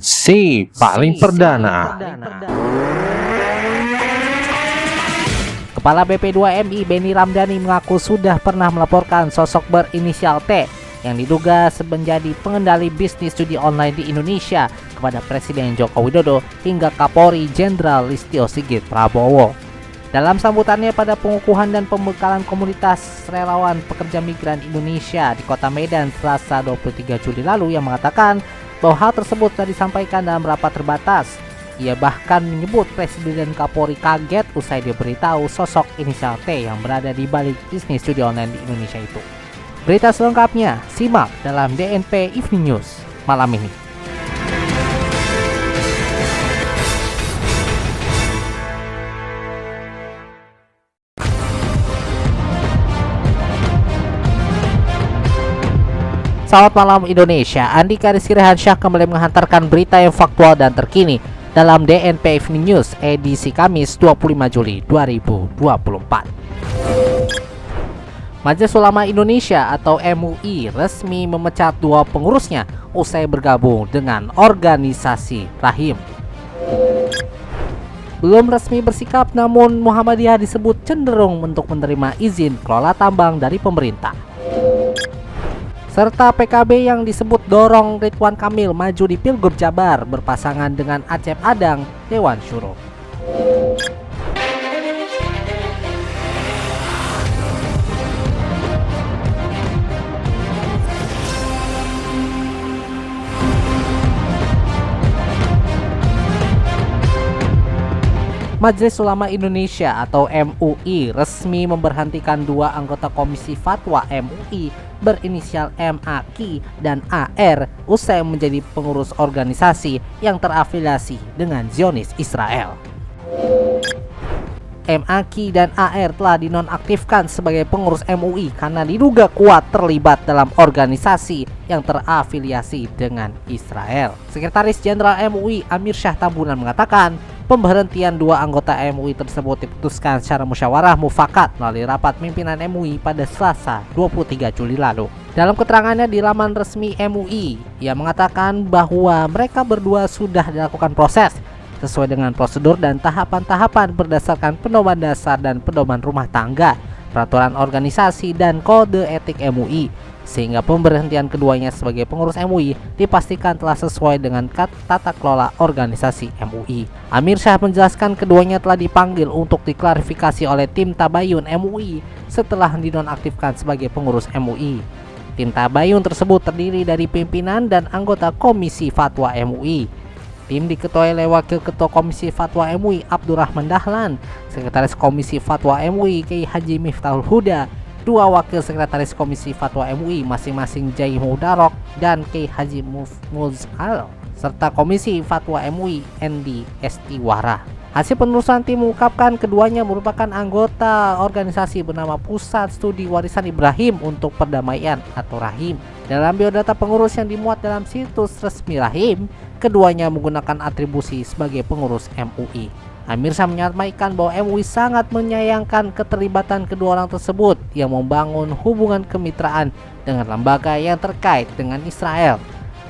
Si paling perdana. Kepala BP2MI Benny Ramdhani mengaku sudah pernah melaporkan sosok berinisial T yang diduga menjadi pengendali bisnis judi online di Indonesia kepada Presiden Joko Widodo hingga Kapolri Jenderal Listio Sigit Prabowo. Dalam sambutannya pada pengukuhan dan pembekalan komunitas relawan pekerja migran Indonesia di Kota Medan Selasa 23 Juli lalu, yang mengatakan bahwa hal tersebut telah disampaikan dalam rapat terbatas. Ia bahkan menyebut Presiden dan Kapolri kaget usai diberitahu sosok inisial T yang berada di balik bisnis judi online di Indonesia itu. Berita selengkapnya simak dalam DNP Evening News malam ini. Selamat malam Indonesia, Andika Rizky Rehansyah kembali menghantarkan berita yang faktual dan terkini dalam DNP Evening News edisi Kamis 25 Juli 2024. Majelis Ulama Indonesia atau MUI resmi memecat 2 pengurusnya usai bergabung dengan organisasi Rahim. Belum resmi bersikap, namun Muhammadiyah disebut cenderung untuk menerima izin kelola tambang dari pemerintah. Serta PKB yang disebut dorong Ridwan Kamil maju di Pilgub Jabar berpasangan dengan Acep Adang Dewan Syuro. Majelis Ulama Indonesia atau MUI resmi memberhentikan 2 anggota Komisi Fatwa MUI berinisial MAQ dan AR usai menjadi pengurus organisasi yang terafiliasi dengan Zionis Israel. MAQ dan AR telah dinonaktifkan sebagai pengurus MUI karena diduga kuat terlibat dalam organisasi yang terafiliasi dengan Israel. Sekretaris Jenderal MUI Amir Syah Tambunan mengatakan pemberhentian 2 anggota MUI tersebut diputuskan secara musyawarah mufakat melalui rapat pimpinan MUI pada Selasa 23 Juli lalu. Dalam keterangannya di laman resmi MUI, ia mengatakan bahwa mereka berdua sudah dilakukan proses sesuai dengan prosedur dan tahapan-tahapan berdasarkan pedoman dasar dan pedoman rumah tangga, peraturan organisasi dan kode etik MUI, sehingga pemberhentian keduanya sebagai pengurus MUI dipastikan telah sesuai dengan tata kelola organisasi MUI. Amir Syah menjelaskan keduanya telah dipanggil untuk diklarifikasi oleh tim Tabayun MUI setelah dinonaktifkan sebagai pengurus MUI. Tim Tabayun tersebut terdiri dari pimpinan dan anggota Komisi Fatwa MUI. Tim diketuai oleh Wakil Ketua Komisi Fatwa MUI Abdurrahman Dahlan, Sekretaris Komisi Fatwa MUI Kiai Haji Miftahul Huda, 2 Wakil Sekretaris Komisi Fatwa MUI masing-masing Jai Mudarok dan Kiai Haji Muzal, serta Komisi Fatwa MUI Endi Estiwara. Hasil penelusuran tim mengungkapkan keduanya merupakan anggota organisasi bernama Pusat Studi Warisan Ibrahim untuk Perdamaian atau Rahim. Dalam biodata pengurus yang dimuat dalam situs resmi Rahim, keduanya menggunakan atribusi sebagai pengurus MUI. Amir Syah menyampaikan bahwa MUI sangat menyayangkan keterlibatan kedua orang tersebut yang membangun hubungan kemitraan dengan lembaga yang terkait dengan Israel.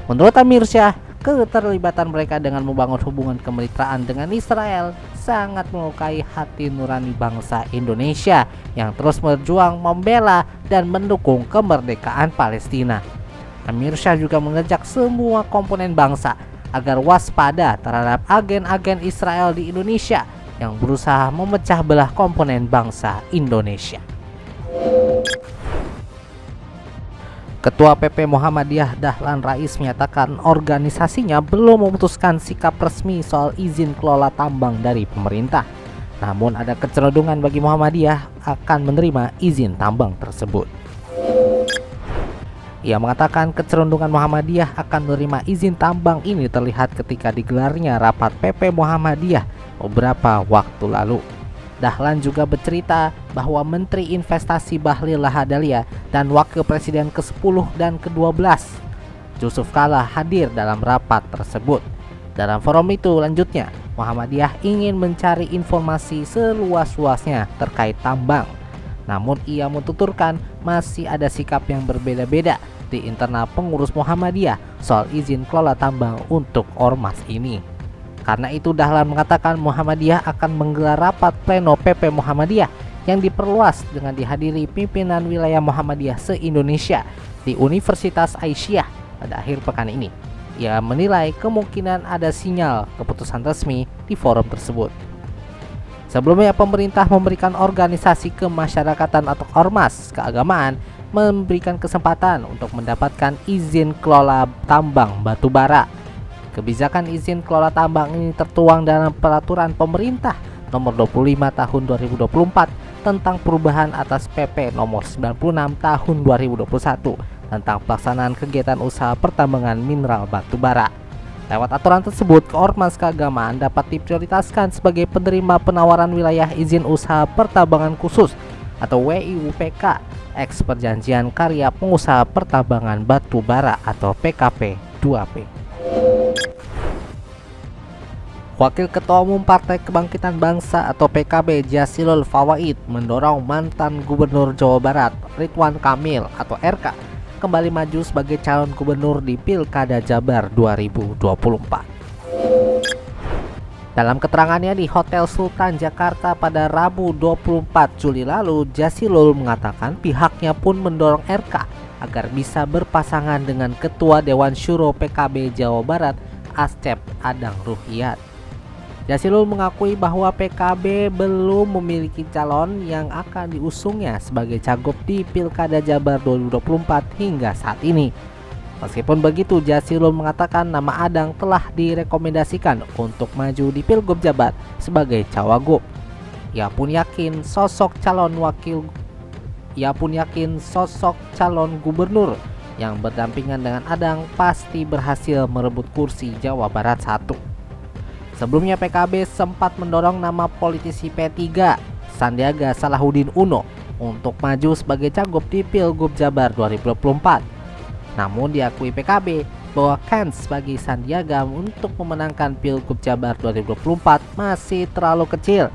Menurut Amir Syah, keterlibatan mereka dengan membangun hubungan kemitraan dengan Israel sangat melukai hati nurani bangsa Indonesia yang terus berjuang membela dan mendukung kemerdekaan Palestina. Amir Syah juga mengajak semua komponen bangsa agar waspada terhadap agen-agen Israel di Indonesia yang berusaha memecah belah komponen bangsa Indonesia. Ketua PP Muhammadiyah Dahlan Rais menyatakan organisasinya belum memutuskan sikap resmi soal izin kelola tambang dari pemerintah. Namun ada kecenderungan bagi Muhammadiyah akan menerima izin tambang tersebut. Ia mengatakan kecenderungan Muhammadiyah akan menerima izin tambang ini terlihat ketika digelarnya rapat PP Muhammadiyah beberapa waktu lalu. Dahlan juga bercerita bahwa Menteri Investasi Bahlil Lahadalia dan Wakil Presiden ke-10 dan ke-12 Yusuf Kala hadir dalam rapat tersebut. Dalam forum itu lanjutnya, Muhammadiyah ingin mencari informasi seluas-luasnya terkait tambang. Namun ia menuturkan masih ada sikap yang berbeda-beda di internal pengurus Muhammadiyah soal izin kelola tambang untuk ormas ini. Karena itu Dahlan mengatakan Muhammadiyah akan menggelar rapat pleno PP Muhammadiyah yang diperluas dengan dihadiri pimpinan wilayah Muhammadiyah se-Indonesia di Universitas Aisyah pada akhir pekan ini. Ia menilai kemungkinan ada sinyal keputusan resmi di forum tersebut. Sebelumnya pemerintah memberikan organisasi kemasyarakatan atau ormas keagamaan memberikan kesempatan untuk mendapatkan izin kelola tambang batu bara. Kebijakan izin kelola tambang ini tertuang dalam peraturan pemerintah nomor 25 tahun 2024 tentang perubahan atas PP nomor 96 tahun 2021 tentang pelaksanaan kegiatan usaha pertambangan mineral batu bara. Lewat aturan tersebut, ormas keagamaan dapat diprioritaskan sebagai penerima penawaran wilayah izin usaha pertambangan khusus atau WIUPK eks Perjanjian Karya Pengusaha Pertambangan Batu Bara atau PKP 2P. Wakil Ketua Umum Partai Kebangkitan Bangsa atau PKB Jasilul Fawait mendorong mantan Gubernur Jawa Barat Ridwan Kamil atau RK kembali maju sebagai calon gubernur di Pilkada Jabar 2024. Dalam keterangannya di Hotel Sultan Jakarta pada Rabu 24 Juli lalu, Jasilul mengatakan pihaknya pun mendorong RK agar bisa berpasangan dengan Ketua Dewan Syuro PKB Jawa Barat Asep Adang Ruhyat. Jasilul mengakui bahwa PKB belum memiliki calon yang akan diusungnya sebagai cagup di Pilkada Jabar 2024 hingga saat ini. Meskipun begitu, Jasilul mengatakan nama Adang telah direkomendasikan untuk maju di Pilgub Jabar sebagai cawagup. Ia pun yakin sosok calon gubernur yang berdampingan dengan Adang pasti berhasil merebut kursi Jawa Barat 1. Sebelumnya PKB sempat mendorong nama politisi P3 Sandiaga Salahuddin Uno untuk maju sebagai cagup di Pilgub Jabar 2024. Namun diakui PKB bahwa kans bagi Sandiaga untuk memenangkan Pilgub Jabar 2024 masih terlalu kecil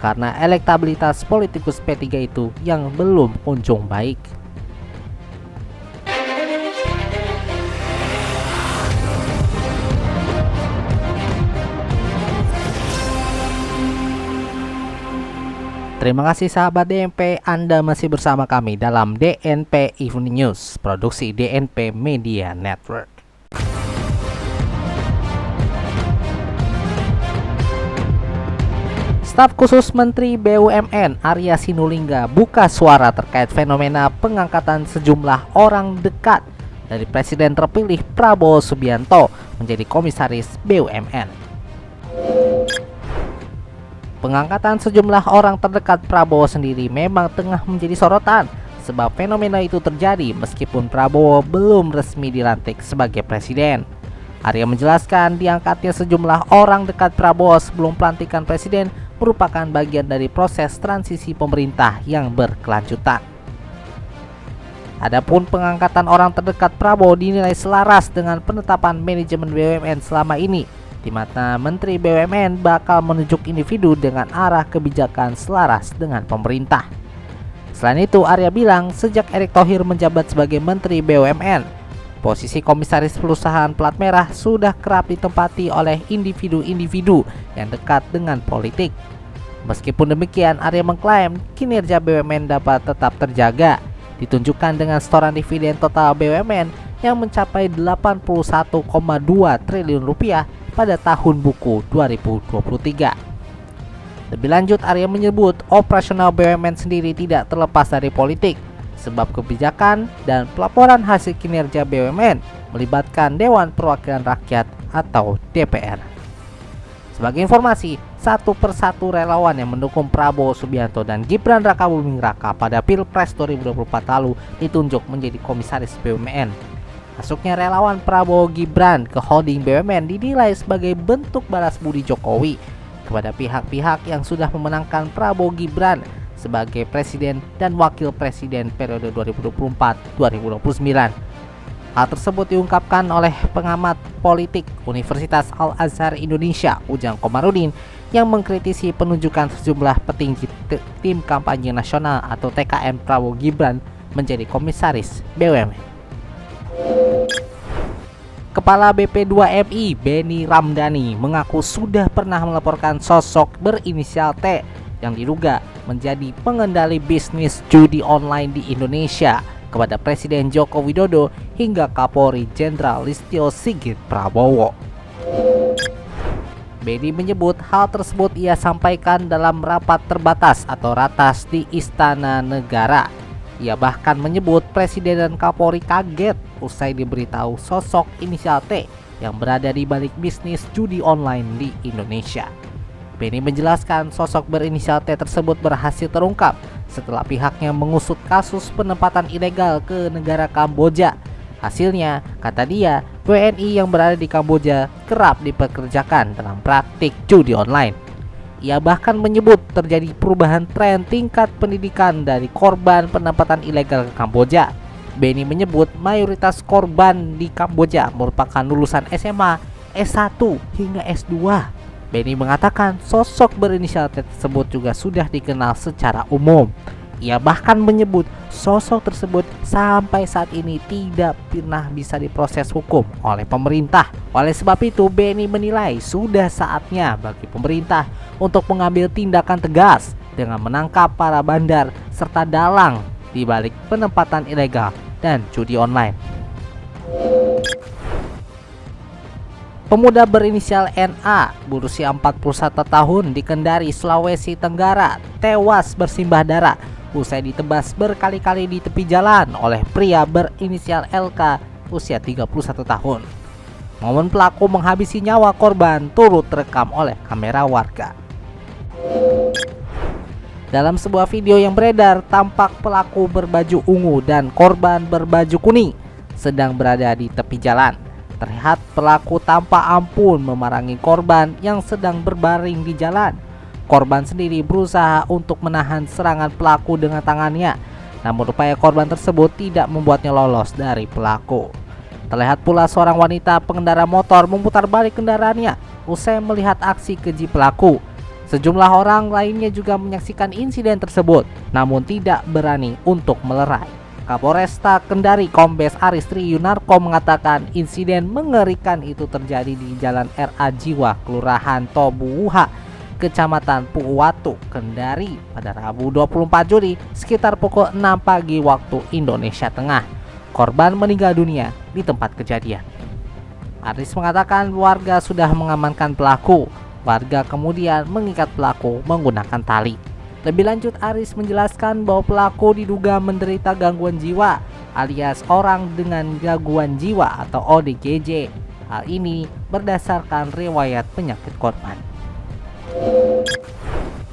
karena elektabilitas politikus P3 itu yang belum kunjung baik. Terima kasih sahabat DNP, Anda masih bersama kami dalam DNP Evening News, produksi DNP Media Network. Staf khusus Menteri BUMN Arya Sinulinga buka suara terkait fenomena pengangkatan sejumlah orang dekat dari Presiden terpilih Prabowo Subianto menjadi komisaris BUMN. Pengangkatan sejumlah orang terdekat Prabowo sendiri memang tengah menjadi sorotan sebab fenomena itu terjadi meskipun Prabowo belum resmi dilantik sebagai presiden. Arya menjelaskan diangkatnya sejumlah orang dekat Prabowo sebelum pelantikan presiden merupakan bagian dari proses transisi pemerintah yang berkelanjutan. Adapun pengangkatan orang terdekat Prabowo dinilai selaras dengan penetapan manajemen BUMN selama ini, di mana Menteri BUMN bakal menunjuk individu dengan arah kebijakan selaras dengan pemerintah. Selain itu, Arya bilang sejak Erick Thohir menjabat sebagai Menteri BUMN, posisi komisaris perusahaan plat merah sudah kerap ditempati oleh individu-individu yang dekat dengan politik. Meskipun demikian, Arya mengklaim kinerja BUMN dapat tetap terjaga, ditunjukkan dengan setoran dividen total BUMN yang mencapai 81,2 triliun rupiah pada tahun buku 2023. Lebih lanjut, Arya menyebut operasional BUMN sendiri tidak terlepas dari politik, sebab kebijakan dan pelaporan hasil kinerja BUMN melibatkan Dewan Perwakilan Rakyat atau DPR. Sebagai informasi, satu persatu relawan yang mendukung Prabowo Subianto dan Gibran Rakabuming Raka pada Pilpres 2024 lalu ditunjuk menjadi komisaris BUMN. Masuknya relawan Prabowo Gibran ke holding BUMN dinilai sebagai bentuk balas budi Jokowi kepada pihak-pihak yang sudah memenangkan Prabowo Gibran sebagai presiden dan wakil presiden periode 2024-2029. Hal tersebut diungkapkan oleh pengamat politik Universitas Al-Azhar Indonesia, Ujang Komarudin, yang mengkritisi penunjukan sejumlah petinggi tim kampanye nasional atau TKN Prabowo Gibran menjadi komisaris BUMN. Kepala BP2MI Benny Ramdhani mengaku sudah pernah melaporkan sosok berinisial T yang diduga menjadi pengendali bisnis judi online di Indonesia kepada Presiden Joko Widodo hingga Kapolri Jenderal Listio Sigit Prabowo. Benny menyebut hal tersebut ia sampaikan dalam rapat terbatas atau ratas di Istana Negara. Ia bahkan menyebut Presiden dan Kapolri kaget usai diberitahu sosok inisial T yang berada di balik bisnis judi online di Indonesia. Benny menjelaskan sosok berinisial T tersebut berhasil terungkap setelah pihaknya mengusut kasus penempatan ilegal ke negara Kamboja. Hasilnya, kata dia, WNI yang berada di Kamboja kerap dipekerjakan dalam praktik judi online. Ia bahkan menyebut terjadi perubahan tren tingkat pendidikan dari korban penempatan ilegal ke Kamboja. Benny menyebut mayoritas korban di Kamboja merupakan lulusan SMA, S1 hingga S2. Benny mengatakan sosok berinisial T tersebut juga sudah dikenal secara umum. Ia bahkan menyebut sosok tersebut sampai saat ini tidak pernah bisa diproses hukum oleh pemerintah. Oleh sebab itu, Benny menilai sudah saatnya bagi pemerintah untuk mengambil tindakan tegas dengan menangkap para bandar serta dalang di balik penempatan ilegal dan judi online. Pemuda berinisial NA berusia 41 tahun di Kendari, Sulawesi Tenggara tewas bersimbah darah usai ditebas berkali-kali di tepi jalan oleh pria berinisial LK usia 31 tahun. Momen pelaku menghabisi nyawa korban turut terekam oleh kamera warga. Dalam sebuah video yang beredar, tampak pelaku berbaju ungu dan korban berbaju kuning sedang berada di tepi jalan. Terlihat pelaku tanpa ampun memerangi korban yang sedang berbaring di jalan. Korban sendiri berusaha untuk menahan serangan pelaku dengan tangannya, namun upaya korban tersebut tidak membuatnya lolos dari pelaku. Terlihat pula seorang wanita pengendara motor memutar balik kendaraannya usai melihat aksi keji pelaku. Sejumlah orang lainnya juga menyaksikan insiden tersebut, namun tidak berani untuk melerai. Kapolresta Kendari Kombes Aristri Yunarko mengatakan insiden mengerikan itu terjadi di Jalan RA Jiwa, Kelurahan Tobuuha, Kecamatan Puuwatu, Kendari pada Rabu 24 Juli sekitar pukul 6 pagi waktu Indonesia Tengah. Korban meninggal dunia di tempat kejadian. Aris mengatakan warga sudah mengamankan pelaku. Warga kemudian mengikat pelaku menggunakan tali. Lebih lanjut, Aris menjelaskan bahwa pelaku diduga menderita gangguan jiwa alias orang dengan gangguan jiwa atau ODGJ. Hal ini berdasarkan riwayat penyakit korban.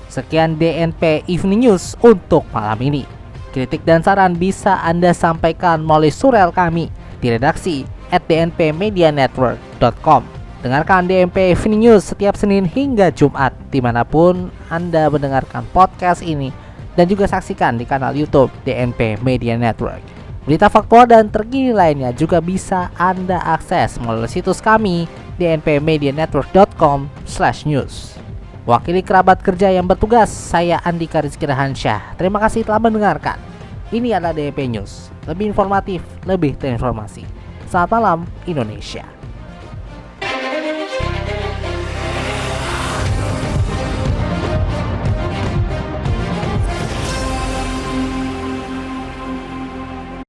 Sekian DNP Evening News untuk malam ini. Kritik dan saran bisa Anda sampaikan melalui surel kami di redaksi @dnpmedianetwork.com. Dengarkan DNP Evening News setiap Senin hingga Jumat dimanapun Anda mendengarkan podcast ini, dan juga saksikan di kanal YouTube DNP Media Network. Berita faktual dan terkini lainnya juga bisa Anda akses melalui situs kami dnpmedianetwork.com/news. Wakili kerabat kerja yang bertugas, saya Andika Rizky Rahansyah. Terima kasih telah mendengarkan. Ini adalah DNP News, lebih informatif, lebih terinformasi. Selamat malam Indonesia.